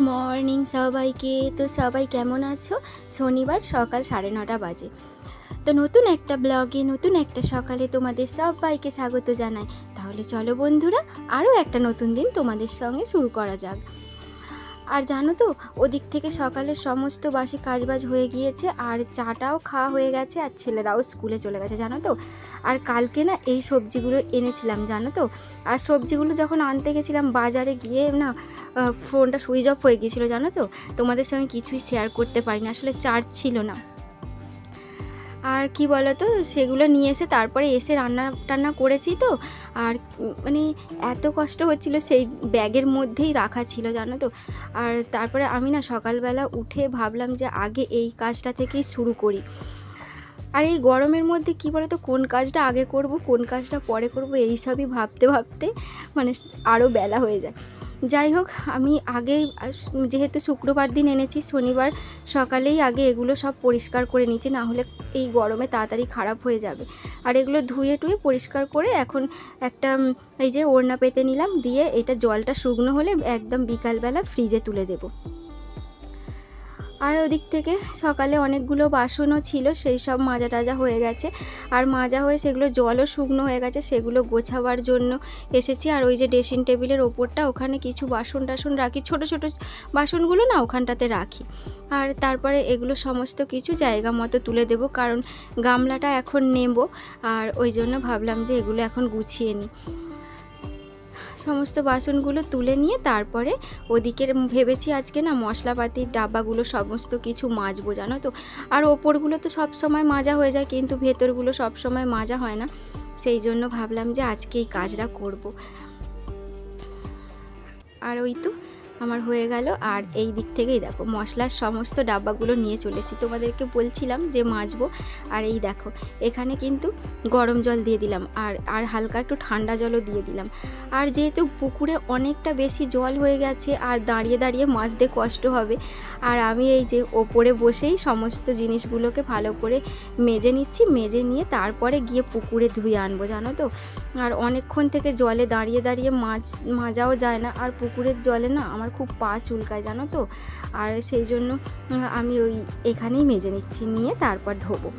Morning সবাইকে। তো সবাই কেমন আছো? শনিবার সকাল 9:30 বাজে। তো নতুন একটা ব্লগে নতুন একটা সকালে তোমাদের সবাইকে স্বাগত জানাই। তাহলে চলো বন্ধুরা, আরও একটা নতুন দিন তোমাদের সঙ্গে শুরু করা যাক। আর জানো তো, ওদিক থেকে সকালের সমস্ত বাসি কাজবাজ হয়ে গিয়েছে, আর চাটাও খাওয়া হয়ে গেছে, আর ছেলেরাও স্কুলে চলে গেছে জানো তো। আর কালকে না এই সবজিগুলো এনেছিলাম জানো তো। আর সবজিগুলো যখন আনতে গেছিলাম বাজারে গিয়ে না ফোনটা সুইচ অফ হয়ে গিয়েছিলো জানো তো। তোমাদের সঙ্গে কিছুই শেয়ার করতে পারিনি, আসলে চার্জ ছিল না। আর কি বলো তো, সেগুলো নিয়ে এসে তারপরে এসে রান্না টান্না করেছি তো। আর মানে এত কষ্ট হচ্ছিল, সেই ব্যাগের মধ্যেই রাখা ছিল জানো তো। আর তারপরে আমি না সকালবেলা উঠে ভাবলাম যে আগে এই কাজটা থেকেই শুরু করি। আর এই গরমের মধ্যে কি বলো তো, কোন কাজটা আগে করব কোন কাজটা পরে করব এইসবই ভাবতে ভাবতে মানে আরও বেলা হয়ে যায়। যাই হোক, আমি আগে যেহেতু শুক্রবার দিন এনেছি, শনিবার সকালেই আগে এগুলো সব পরিষ্কার করে নিচ্ছি, না হলে এই গরমে তাড়াতাড়ি খারাপ হয়ে যাবে। আর এগুলো ধুয়ে টুয়ে পরিষ্কার করে এখন একটা এই যে ওড়না পেতে নিলাম, দিয়ে এটা জলটা শুকনো হলে একদম বিকালবেলা ফ্রিজে তুলে দেবো। আর ওদিক থেকে সকালে অনেকগুলো বাসনও ছিল, সেই সব মাজা টাজা হয়ে গেছে। আর মাজা হয়ে সেগুলো জলও শুকনো হয়ে গেছে, সেগুলো গোছাবার জন্য এসেছি। আর ওই যে ড্রেসিং টেবিলের ওপরটা, ওখানে কিছু বাসন টাসন রাখি, ছোট ছোট বাসনগুলো না ওখানটাতে রাখি। আর তারপরে এগুলো সমস্ত কিছু জায়গা মতো তুলে দেব, কারণ গামলাটা এখন নেব। আর ওই জন্য ভাবলাম যে এগুলো এখন গুছিয়ে নিই। সমস্ত বাসনগুলো তুলে নিয়ে তারপরে ওদিকে ভেবেছি আজকে না মশলাপাতির ডাব্বাগুলো সমস্ত কিছু মাজবো জানো তো। আর ওপরগুলো তো সব সময় মাজা হয়ে যায়, কিন্তু ভেতরগুলো সব সময় মাজা হয় না, সেই জন্য ভাবলাম যে আজকে এই কাজটা করব। আর ওই তো আমার হয়ে গেল। আর এই দিক থেকেই দেখো মশলার সমস্ত ডাব্বাগুলো নিয়ে চলেছি, তোমাদেরকে বলছিলাম যে মাজবো। আর এই দেখো এখানে কিন্তু গরম জল দিয়ে দিলাম, আর হালকা একটু ঠান্ডা জলও দিয়ে দিলাম। আর যেহেতু পুকুরে অনেকটা বেশি জল হয়ে গেছে, আর দাঁড়িয়ে দাঁড়িয়ে মাজতে কষ্ট হবে, আর আমি এই যে ওপরে বসেই সমস্ত জিনিসগুলোকে ভালো করে মেজে নিচ্ছি। মেজে নিয়ে তারপরে গিয়ে পুকুরে ধুয়ে আনবো জানো তো। আর অনেকক্ষণ থেকে জলে দাঁড়িয়ে দাঁড়িয়ে মাজাও যায় না, আর পুকুরের জলে না আমার খুব পা চুলকায় জানো তো। আর সেই জন্য আমি এখানেই মেজে নিচ্ছি, নিয়ে তারপর ধোবো।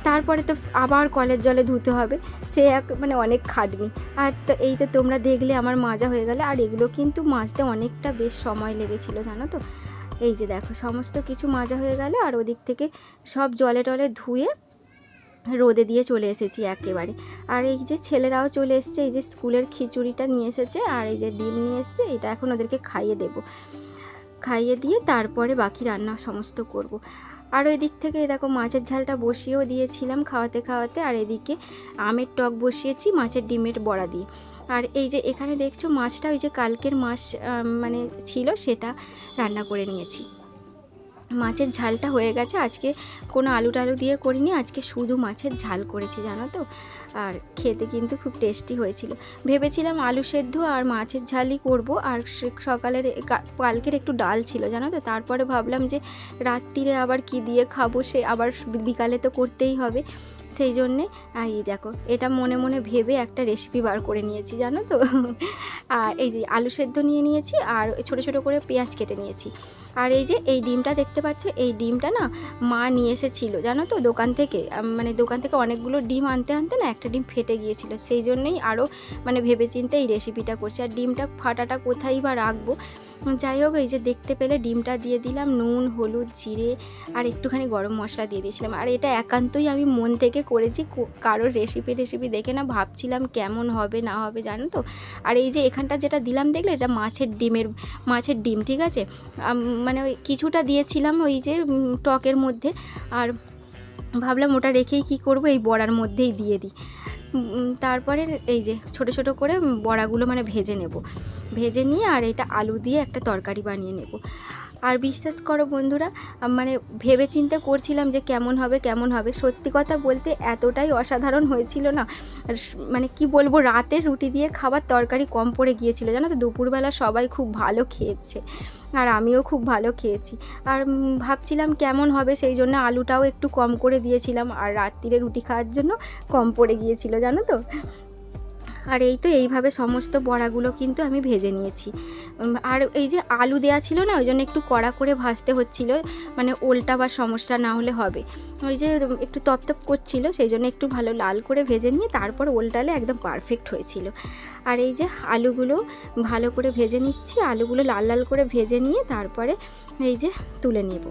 তারপরে তো আবার কলের জলে ধুতে হবে, সে মানে অনেক খাটনি। আর তো এই তো তোমরা দেখলে আমার মাজা হয়ে গেল। আর এগুলো কিন্তু মাজতে অনেকটা বেশ সময় লেগেছিল জানো তো। এই যে দেখো সমস্ত কিছু মাজা হয়ে গেল। আর ওদিক থেকে সব জলে টলে ধুয়ে রোদে দিয়ে চলে এসেছি একেবারে। আর এই যে ছেলেরাও চলে এসছে, এই যে স্কুলের খিচুড়িটা নিয়ে এসেছে, আর এই যে ডিম নিয়ে এসছে, এটা এখন ওদেরকে খাইয়ে দেব। খাইয়ে দিয়ে তারপরে বাকি রান্না সমস্ত করব। আর ওই দিক থেকে দেখো মাছের ঝালটা বসিয়েও দিয়েছিলাম খাওয়াতে খাওয়াতে। আর এদিকে আমের টক বসিয়েছি মাছের ডিমের বড়া দিয়ে। আর এই যে এখানে দেখছো মাছটা ওই যে কালকের মাছ মানে ছিল, সেটা রান্না করে নিয়েছি। মাছের ঝালটা হয়ে গেছে, আজকে কোনো আলু টালু দিয়ে করিনি, আজকে শুধু মাছের ঝাল করেছি জানো তো। আর খেতে কিন্তু খুব টেস্টি হয়েছিল। ভেবেছিলাম আলু সেদ্ধ আর মাছের ঝালই করব, আর সকালের কালকের একটু ডাল ছিল জানো তো। তারপরে ভাবলাম যে রাত্রিরে আবার কি দিয়ে খাবো, সে আবার বিকালে তো করতেই হবে, সেই জন্যে এই দেখো এটা মনে মনে ভেবে একটা রেসিপি বার করে নিয়েছি জানো তো। আর এই যে আলু সেদ্ধ নিয়ে নিয়েছি, আর ছোটো ছোটো করে পেঁয়াজ কেটে নিয়েছি। আর এই যে এই ডিমটা দেখতে পাচ্ছ, এই ডিমটা না মা নিয়ে এসেছিলো জানো তো দোকান থেকে। মানে দোকান থেকে অনেকগুলো ডিম আনতে আনতে না একটা ডিম ফেটে গিয়েছিলো, সেই জন্যই আরও মানে ভেবেচিন্তে এই রেসিপিটা করছি। আর ডিমটা ফাটাটা কোথায় বা রাখবো, যাই হোক এই যে দেখতে পেলে ডিমটা দিয়ে দিলাম, নুন হলুদ জিরে আর একটুখানি গরম মশলা দিয়ে দিয়েছিলাম। আর এটা একান্তই আমি মন থেকে করেছি, কারোর রেসিপি দেখে না, ভাবছিলাম কেমন হবে না হবে জানো তো। আর এই যে এখানটা যেটা দিলাম দেখলে, এটা মাছের ডিম ঠিক আছে। মানে ওই কিছুটা দিয়েছিলাম ওই যে টকের মধ্যে, আর ভাবলাম ওটা রেখেই কি করব, এই বড়ার মধ্যেই দিয়ে দিই। তারপরে এই যে ছোট ছোট করে বড়াগুলো মানে ভেজে নেব, ভেজে নিয়ে আর এটা আলু দিয়ে একটা তরকারি বানিয়ে নেব। আর বিশ্বাস করো বন্ধুরা, মানে ভেবে চিন্তে করছিলাম যে কেমন হবে, সত্যি কথা বলতে এতটাই অসাধারণ হয়েছিল না। মানে কি বলবো, রাতের রুটি দিয়ে খাবার তরকারি কম পড়ে গিয়েছিল জানো তো। দুপুরবেলা সবাই খুব ভালো খেয়েছে, আর আমিও খুব ভালো খেয়েছি। আর ভাবছিলাম কেমন হবে, সেই জন্য আলুটাও একটু কম করে দিয়েছিলাম, আর রাত্রিরে রুটি খাওয়ার জন্য কম পড়ে গিয়েছিল জানো তো। আর এই তো এইভাবে সমস্ত বড়াগুলো কিন্তু আমি ভেজে নিয়েছি। আর এই যে আলু দেওয়া ছিল না, ওই জন্য একটু কড়া করে ভাজতে হচ্ছিল, মানে ওলটা বা সমস্যা না হলে হবে। ওই যে একটু তপতপ করছিল, সেই জন্য একটু ভালো লাল করে ভেজে নিয়ে তারপর ওলটালে একদম পারফেক্ট হয়েছিল। আর এই যে আলুগুলো ভালো করে ভেজে নিচ্ছি, আলুগুলো লাল লাল করে ভেজে নিয়ে তারপরে এই যে তুলে নেব।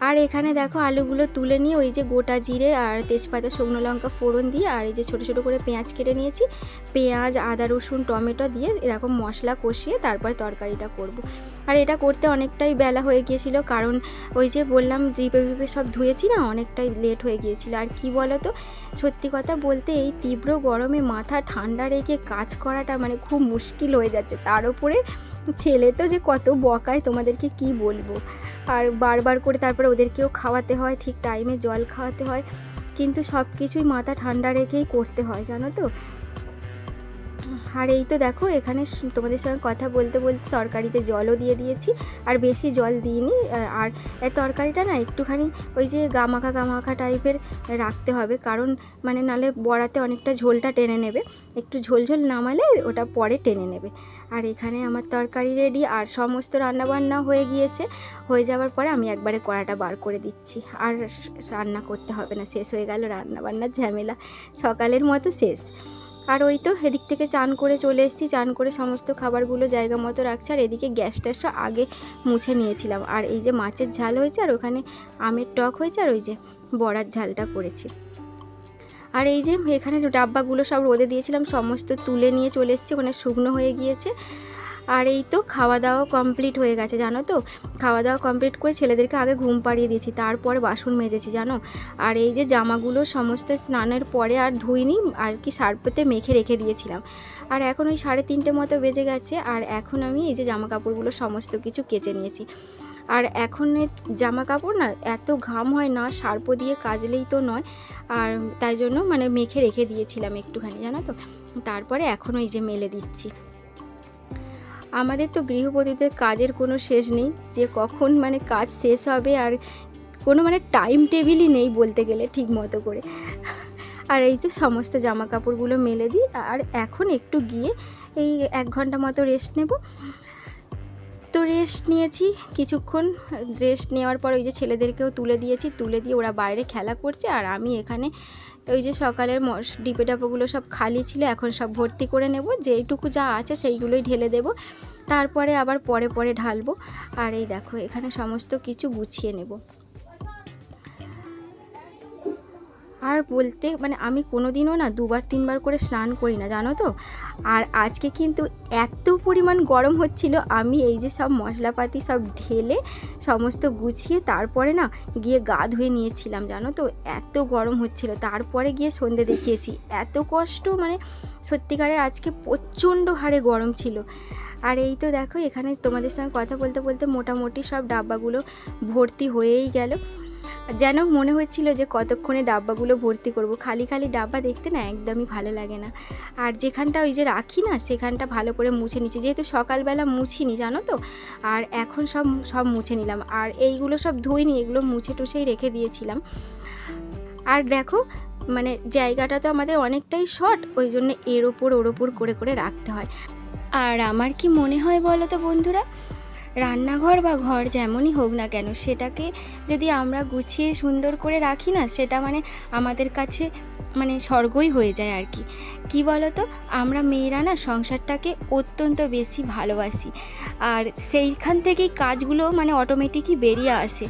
আর এখানে দেখো আলুগুলো তুলে নিয়ে ওই যে গোটা জিরে আর তেজপাতা শুকনো লঙ্কা ফোড়ন দিয়ে, আর এই যে ছোটো ছোটো করে পেঁয়াজ কেটে নিয়েছি, পেঁয়াজ আদা রসুন টমেটো দিয়ে এরকম মশলা কষিয়ে তারপরে তরকারিটা করব। আর এটা করতে অনেকটাই বেলা হয়ে গিয়েছিল, কারণ ওই যে বললাম জিপে জিপে সব ধুয়েছি না, অনেকটাই লেট হয়ে গিয়েছিল। আর কি বলো তো, সত্যি কথা বলতে এই তীব্র গরমে মাথা ঠান্ডা রেখে কাজ করাটা মানে খুব মুশকিল হয়ে যাচ্ছে। তার উপরে ছেলে তো যে কত বকায় তোমাদেরকে কি বলবো। আর বারবার করে তারপরে ওদেরকেও খাওয়াতে হয়, ঠিক টাইমে জল খাওয়াতে হয়, কিন্তু সব কিছুই মাথা ঠান্ডা রেখেই করতে হয়, জানো তো। আর এই তো দেখো এখানে তোমাদের সঙ্গে কথা বলতে বলতে তরকারিতে জলও দিয়ে দিয়েছি, আর বেশি জল দিইনি। আর এই তরকারিটা না একটুখানি ওই যে গামাখা গামাখা টাইপের রাখতে হবে, কারণ মানে নালে বড়াতে অনেকটা ঝোলটা টেনে নেবে, একটু ঝোল ঝোল নামালে ওটা পরে টেনে নেবে। আর এখানে আমার তরকারি রেডি, আর সমস্ত রান্নাবান্না হয়ে গিয়েছে। হয়ে যাওয়ার পরে আমি একবারে কড়াটা বার করে দিচ্ছি, আর রান্না করতে হবে না, শেষ হয়ে গেল রান্নাবান্নার ঝামেলা, সকালের মতো শেষ। আর ওই তো এদিক থেকে চান করে চলে এসেছি, চান করে সমস্ত খাবারগুলো জায়গা মতো রাখছি। আর এদিকে গ্যাস ট্যাসটা আগে মুছে নিয়েছিলাম। আর এই যে মাছের ঝাল হয়েছে, আর ওখানে আমের টক হয়েছে, আর ওই যে বড়ার ঝালটা করেছি। আর এই যে এখানে ডাব্বাগুলো সব রোদে দিয়েছিলাম, সমস্ত তুলে নিয়ে চলে এসেছি, ওখানে শুকনো হয়ে গিয়েছে। আর এই তো খাওয়া দাওয়া কমপ্লিট হয়ে গেছে, জানো তো। খাওয়া দাওয়া কমপ্লিট করে ছেলেদেরকে আগে ঘুম পাড়িয়ে দিয়েছি, তারপরে বাসন মেজেছি, জানো। আর এই যে জামাগুলো সমস্ত স্নানের পরে আর ধুইনি, আর কি সার্ফেতে মেখে রেখে দিয়েছিলাম। আর এখন ওই 3:30 মতো বেজে গেছে, আর এখন আমি এই যে জামা কাপড়গুলো সমস্ত কিছু কেচে নিয়েছি। আর এখন জামা কাপড় না এত ঘাম হয় না, সার্ফ দিয়ে কাচলেই তো নয়, আর তাই জন্য মানে মেখে রেখে দিয়েছিলাম একটুখানি, জানো তো। তারপরে এখন ওই যে মেলে দিচ্ছি। আমাদের তো গৃহবধূদের কাজের কোনো শেষ নেই, যে কখন মানে কাজ শেষ হবে, আর কোনো মানে টাইম টেবিলই নেই বলতে গেলে ঠিক মতো করে। আর এই যে সমস্ত জামা কাপড়গুলো মেলে দিই, আর এখন একটু গিয়ে এই 1 ঘন্টা মতো রেস্ট নেব। তো রেস্ট নিয়েছি কিছুক্ষণ, রেস্ট নেওয়ার পর ওই যে ছেলেদেরকেও তুলে দিয়েছি, তুলে দিয়ে ওরা বাইরে খেলা করছে, আর আমি এখানে ওই যে সকালের ডিপে ডাপাগুলো সব খালি ছিল, এখন সব ভর্তি করে নেব, যেইটুকু যা আছে সেইগুলোই ঢেলে দেব, তারপরে আবার পরে পরে ঢালবো। আর এই দেখো এখানে সমস্ত কিছু গুছিয়ে নেব। আর বলতে মানে আমি কোনো দিনও না 2-3 বার করে স্নান করি না, জানো তো। আর আজকে কিন্তু এত পরিমাণ গরম হচ্ছিল, আমি এই যে সব মশলাপাতি সব ঢেলে সমস্ত গুছিয়ে তারপরে না গিয়ে গা ধুয়ে নিয়েছিলাম, জানো তো। এত গরম হচ্ছিল, তারপরে গিয়ে সন্ধে দেখিয়েছি। এত কষ্ট, মানে সত্যিকারের আজকে প্রচণ্ড হারে গরম ছিল। আর এই তো দেখো এখানে তোমাদের সঙ্গে কথা বলতে বলতে মোটামুটি সব ডাব্বাগুলো ভর্তি হয়েই গেল। যেন মনে হচ্ছিল যে কতক্ষণে ডাব্বাগুলো ভর্তি করব। খালি খালি ডাব্বা দেখতে না একদমই ভালো লাগে না। আর যেখানটা ওই যে রাখি না, সেখানটা ভালো করে মুছে নিচ্ছি, যেহেতু সকালবেলা মুছিনি, জানো তো। আর এখন সব মুছে নিলাম, আর এইগুলো সব ধুইনি, এগুলো মুছে টুছেই রেখে দিয়েছিলাম। আর দেখো মানে জায়গাটা তো আমাদের অনেকটাই শর্ট, ওই জন্য এর ওপর ওর ওপর করে করে রাখতে হয়। আর আমার কি মনে হয় বলো তো বন্ধুরা, রান্নাঘর বা ঘর যেমনই হোক না কেন, সেটাকে যদি আমরা গুছিয়ে সুন্দর করে রাখি না, সেটা মানে আমাদের কাছে মানে স্বর্গই হয়ে যায় আর কি। কি বলো তো, আমরা মেয়েরা না সংসারটাকে অত্যন্ত বেশি ভালোবাসি, আর সেইখান থেকেই কাজগুলো মানে অটোমেটিকই বেরিয়ে আসে।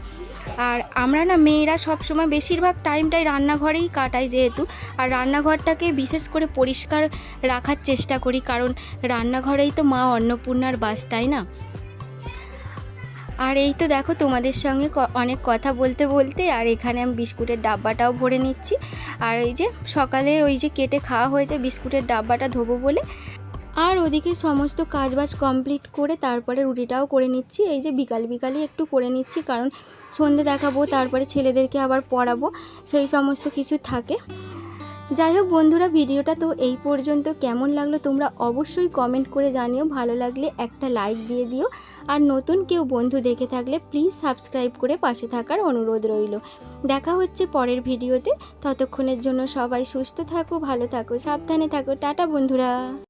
আর আমরা না মেয়েরা সবসময় বেশিরভাগ টাইমটাই রান্নাঘরেই কাটাই যেহেতু, আর রান্নাঘরটাকে বিশেষ করে পরিষ্কার রাখার চেষ্টা করি, কারণ রান্নাঘরেই তো মা অন্নপূর্ণার বাস, তাই না। আর এই তো দেখো তোমাদের সঙ্গে অনেক কথা বলতে বলতে, আর এখানে আমি বিস্কুটের ডাব্বাটাও ভরে নিচ্ছি। আর এই যে সকালে ওই যে কেটে খাওয়া হয়েছে, বিস্কুটের ডাব্বাটা ধোবো বলে। আর ওদিকে সমস্ত কাজবাজ কমপ্লিট করে তারপরে রুটিটাও করে নিচ্ছি। এই যে বিকালই একটু করে নিচ্ছি, কারণ সন্ধে দেখাবো, তারপরে ছেলেদেরকে আবার পড়াবো, সেই সমস্ত কিছু থাকে। যাই হোক বন্ধুরা, ভিডিওটা তো এই পর্যন্ত। কেমন লাগলো তোমরা অবশ্যই কমেন্ট করে জানিও, ভালো লাগলে একটা লাইক দিয়ে দিও, আর নতুন কেউ বন্ধু দেখে থাকলে প্লিজ সাবস্ক্রাইব করে পাশে থাকার অনুরোধ রইল। দেখা হচ্ছে পরের ভিডিওতে, ততক্ষণের জন্য সবাই সুস্থ থাকো, ভালো থাকো, সাবধানে থাকো। টাটা বন্ধুরা।